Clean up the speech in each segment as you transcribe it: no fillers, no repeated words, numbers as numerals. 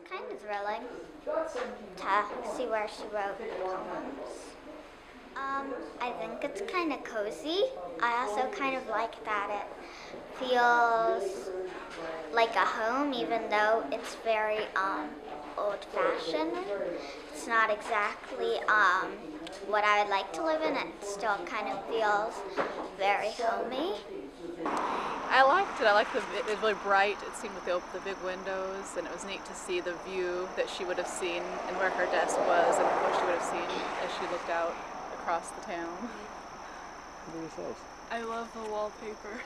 kind of thrilling to see where she wrote poems. I think it's kind of cozy. I also kind of like that it feels like a home, even though it's very old-fashioned. It's not exactly what I would like to live in. It still kind of feels very homey. I liked it. I liked it was really bright. It seemed with the big windows, and it was neat to see the view that she would have seen and where her desk was and what she would have seen as she looked out across the town. What are yourselves? I love the wallpaper.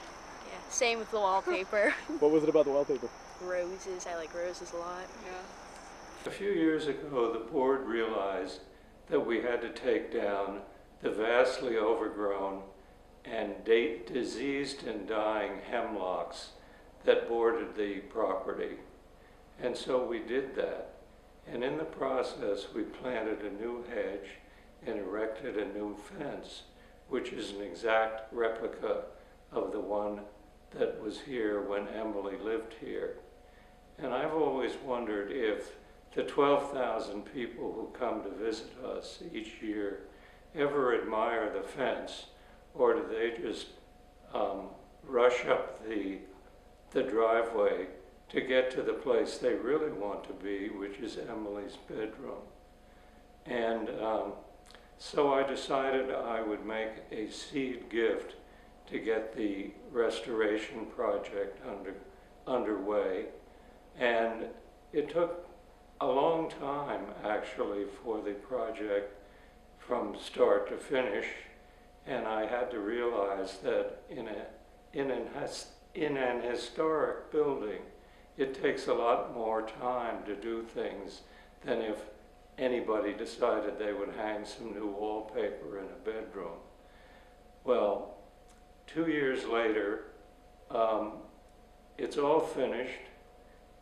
Yeah, same with the wallpaper. What was it about the wallpaper? Roses. I like roses a lot. Yeah. A few years ago, the board realized that we had to take down the vastly overgrown and diseased and dying hemlocks that bordered the property. And so we did that. And in the process, we planted a new hedge and erected a new fence, which is an exact replica of the one that was here when Emily lived here. And I've always wondered if the 12,000 people who come to visit us each year ever admire the fence, or do they just rush up the driveway to get to the place they really want to be, which is Emily's bedroom. And so I decided I would make a seed gift to get the restoration project underway. And it took a long time, actually, for the project from start to finish. And I had to realize that in an historic building, it takes a lot more time to do things than if anybody decided they would hang some new wallpaper in a bedroom. Well, 2 years later, it's all finished,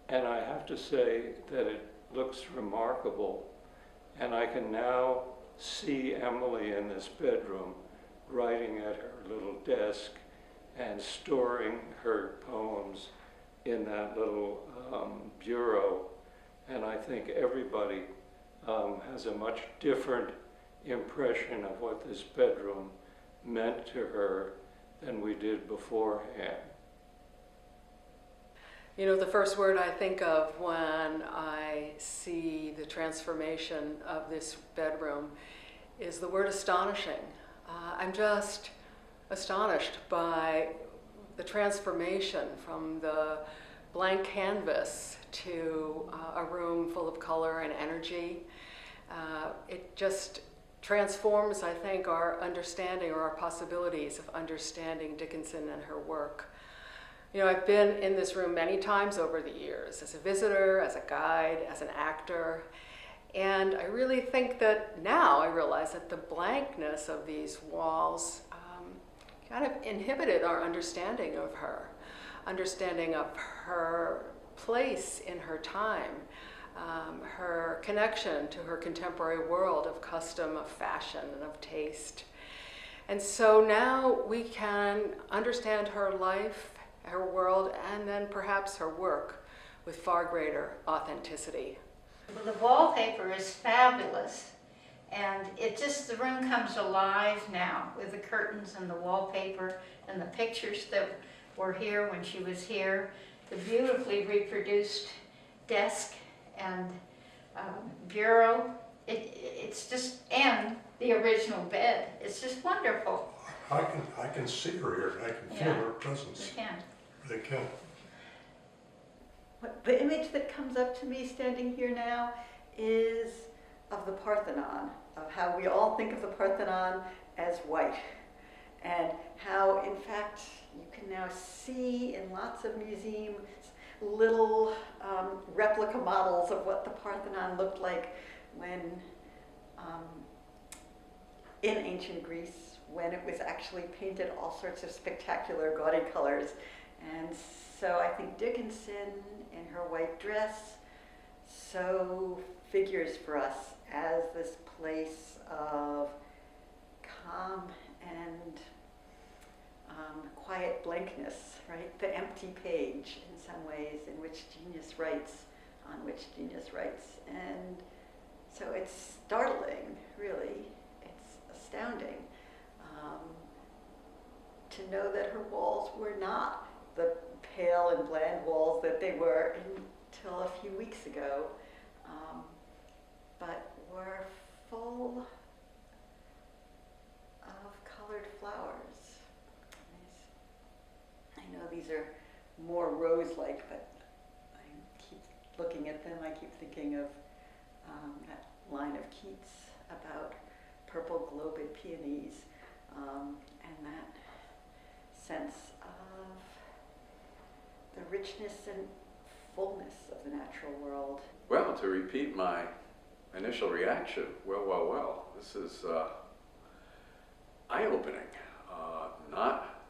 and I have to say that it looks remarkable. And I can now see Emily in this bedroom writing at her little desk and storing her poems in that little bureau. And I think everybody has a much different impression of what this bedroom meant to her than we did beforehand. You know, the first word I think of when I see the transformation of this bedroom is the word astonishing. I'm just astonished by the transformation from the blank canvas to a room full of color and energy. It just transforms, I think, our understanding or our possibilities of understanding Dickinson and her work. You know, I've been in this room many times over the years, as a visitor, as a guide, as an actor, and I really think that now I realize that the blankness of these walls kind of inhibited our understanding of her place in her time, her connection to her contemporary world of custom, of fashion, and of taste. And so now we can understand her life, her world, and then perhaps her work with far greater authenticity. The wallpaper is fabulous, and the room comes alive now with the curtains and the wallpaper and the pictures that were here when she was here, the beautifully reproduced desk and bureau. It's just, and the original bed. It's just wonderful. I can see her here. I can feel her presence. You can. They can. The image that comes up to me standing here now is of the Parthenon, of how we all think of the Parthenon as white, and how, in fact, you can now see in lots of museums little replica models of what the Parthenon looked like when, in ancient Greece, when it was actually painted all sorts of spectacular, gaudy colors. And so I think Dickinson, in her white dress, so figures for us as this place of calm and quiet blankness, right? The empty page, in some ways, in which genius writes on which genius writes. And so it's startling, really. It's astounding to know that her walls were not the pale and bland walls that they were until a few weeks ago, but were full of colored flowers. I know these are more rose-like, but I keep looking at them. I keep thinking of that line of Keats about purple globed peonies, and that sense of the richness and fullness of the natural world. Well, to repeat my initial reaction, well, this is eye-opening. Not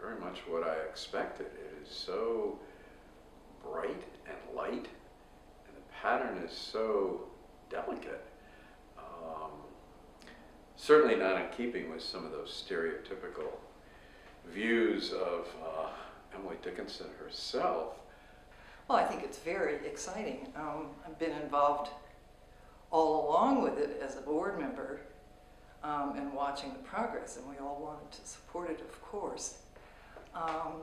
very much what I expected. It is so bright and light, and the pattern is so delicate. Certainly not in keeping with some of those stereotypical views of Emily Dickinson herself. Well, I think it's very exciting. I've been involved all along with it as a board member and watching the progress, and we all wanted to support it, of course.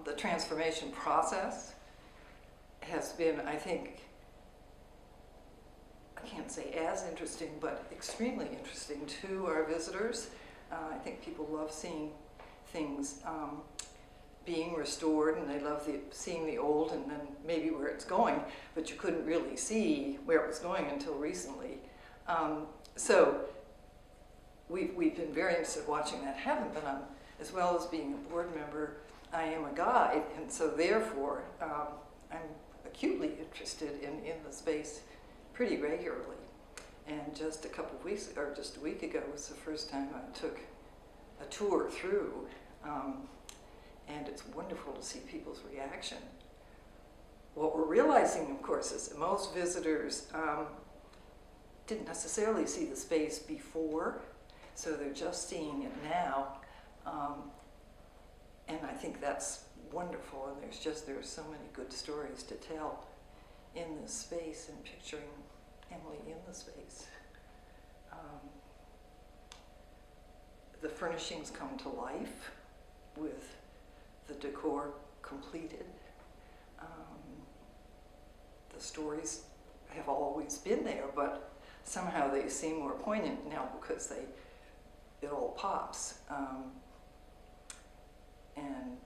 The transformation process has been, I think, I can't say as interesting, but extremely interesting to our visitors. I think people love seeing things being restored, and they love seeing the old and then maybe where it's going, but you couldn't really see where it was going until recently. So we've been very interested in watching that happen, but as well as being a board member, I am a guide, and so therefore I'm acutely interested in the space pretty regularly. And just a couple of weeks, or just a week ago, was the first time I took a tour through, and it's wonderful to see people's reaction. What we're realizing, of course, is that most visitors didn't necessarily see the space before, so they're just seeing it now. And I think that's wonderful, and there's so many good stories to tell in this space, and picturing Emily in the space. The furnishings come to life with the decor completed. The stories have always been there, but somehow they seem more poignant now because it all pops. And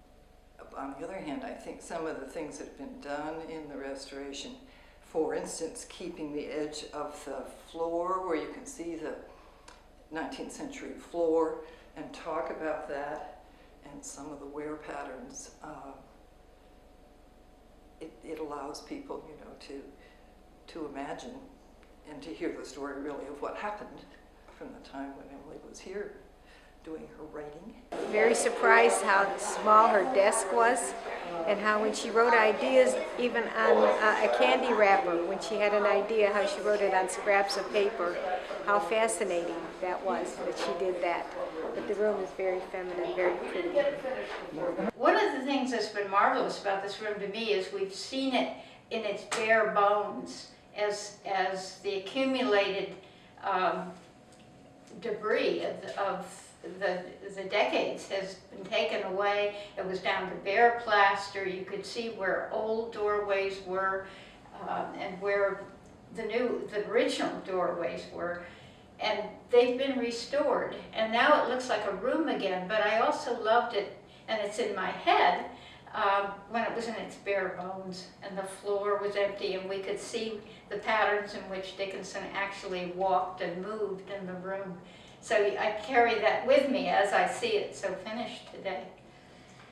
on the other hand, I think some of the things that have been done in the restoration, for instance, keeping the edge of the floor where you can see the 19th century floor and talk about that, and some of the wear patterns, it allows people, to imagine and to hear the story really of what happened from the time when Emily was here doing her writing. Very surprised how small her desk was, and how when she wrote ideas, even on a candy wrapper, when she had an idea, how she wrote it on scraps of paper, how fascinating that was that she did that. But the room is very feminine, very pretty. One of the things that's been marvelous about this room to me is we've seen it in its bare bones as the accumulated debris of the decades has been taken away. It was down to bare plaster. You could see where old doorways were and where the original doorways were. And they've been restored. And now it looks like a room again, but I also loved it, and it's in my head, when it was in its bare bones and the floor was empty and we could see the patterns in which Dickinson actually walked and moved in the room. So I carry that with me as I see it so finished today.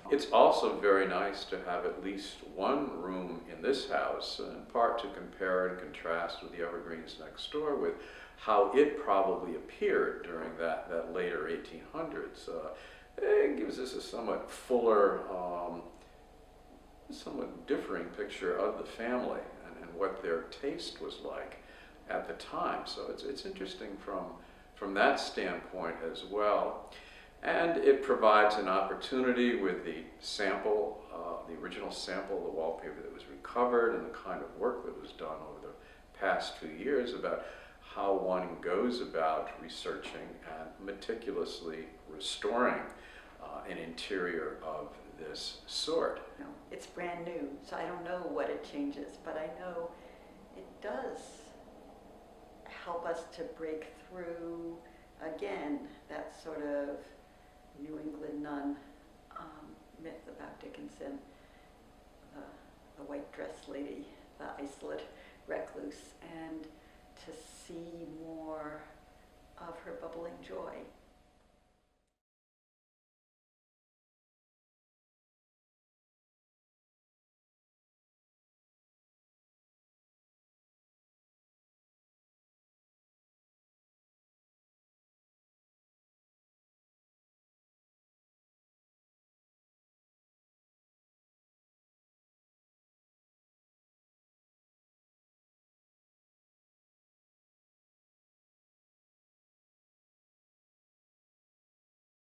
It's also very nice to have at least one room in this house, in part to compare and contrast with the evergreens next door, with how it probably appeared during that later 1800s. It gives us a somewhat fuller, somewhat differing picture of the family and what their taste was like at the time. So it's interesting from that standpoint as well. And it provides an opportunity with the sample, the original sample of the wallpaper that was recovered and the kind of work that was done over the past 2 years about how one goes about researching and meticulously restoring an interior of this sort. No, it's brand new, so I don't know what it changes, but I know it does help us to break through, again, that sort of New England nun myth about Dickinson, the white dress lady, the isolate recluse, and to see more of her bubbling joy.